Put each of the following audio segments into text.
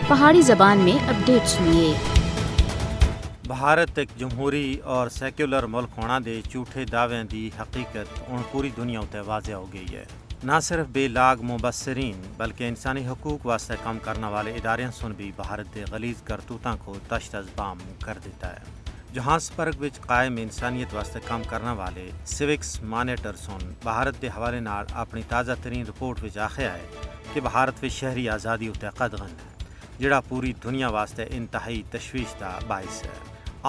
پہاڑی زبان میں اپڈیٹ سنیے۔ بھارت ایک جمہوری اور سیکولر ملک ہونا دے جھوٹے دعوے دی حقیقت ہن پوری دنیا تے واضح ہو گئی ہے۔ نہ صرف بے لاگ مبصرین بلکہ انسانی حقوق واسطے کام کرنے والے اداریاں سن بھی بھارت دے غلیظ کرتوتاں کو تشت از بام کر دیتا ہے۔ جوہانسبرگ وچ قائم انسانیت واسطے کام کرنے والے سیوکس مانیٹر سن بھارت دے حوالے نال اپنی تازہ ترین رپورٹ وچ آخیا ہے کہ بھارت وچ شہری آزادی اتے قدغن ہے، جڑا پوری دنیا واسطے انتہائی تشویش دا باعث ہے۔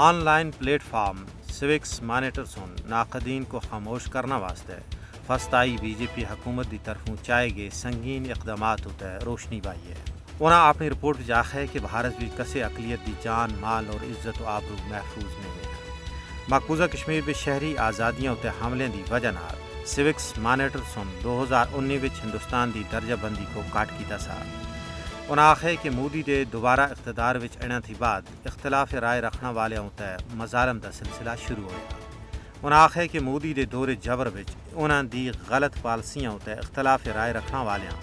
آن لائن پلیٹ فارم سیوکس مانیٹر سن ناقدین کو خاموش کرنا واسطے فسطائی بی جے پی حکومت دی طرفوں چائے گئے سنگین اقدامات تے روشنی بائی ہے۔ انہاں اپنی رپورٹ وچ آخیا ہے کہ بھارت وچ کسے اقلیت دی جان مال اور عزت و آبرو محفوظ نہیں ہے۔ مقبوضہ کشمیر وچ شہری آزادیاں تے حملے دی وجہ نال سیوکس مانیٹر سن 2019 وچ ہندوستان دی درجہ بندی کو کاٹ کیتا سا۔ انہاں آخیا کہ مودی دے دوبارہ اقتدار وچ آنے تھی بعد اختلاف رائے رکھنے والیاں تے مظالم دا سلسلہ شروع ہویا۔ انہاں آخیا کہ مودی دے دور جبر وچ انہاں دی غلط پالیسیاں تے اختلاف رائے رکھنے والیاں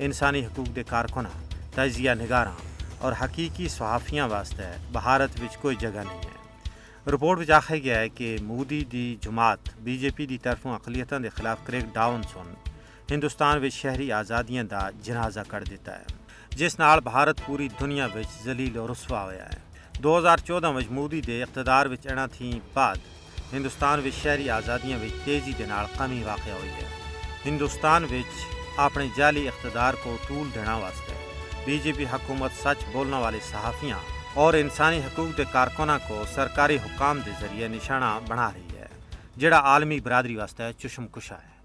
انسانی حقوق دے کارکناں، تجزیہ نگاراں اور حقیقی صحافیاں واسطے بھارت وچ کوئی جگہ نہیں ہے۔ رپورٹ وچ آخیا گیا ہے کہ مودی دی جماعت بی جے پی دی طرفوں اقلیتاں دے خلاف کریک ڈاؤن سن ہندوستان وچ شہری آزادیاں دا جنازہ کر دیتا ہے، جس نال بھارت پوری دنیا وچ ذلیل و رسوا ہویا ہے۔ 2014 وچ مودی دے اقتدار وچ آنے تھی بعد ہندوستان وچ شہری آزادیاں وچ تیزی دے نال کمی واقع ہوئی ہے۔ ہندوستان وچ اپنے جعلی اقتدار کو طول دینا واسطے بی جے پی حکومت سچ بولنے والے صحافیاں اور انسانی حقوق دے کارکناں کو سرکاری حکام دے ذریعے نشانہ بنا رہی ہے، جڑا عالمی برادری واسطے چشم کشا ہے۔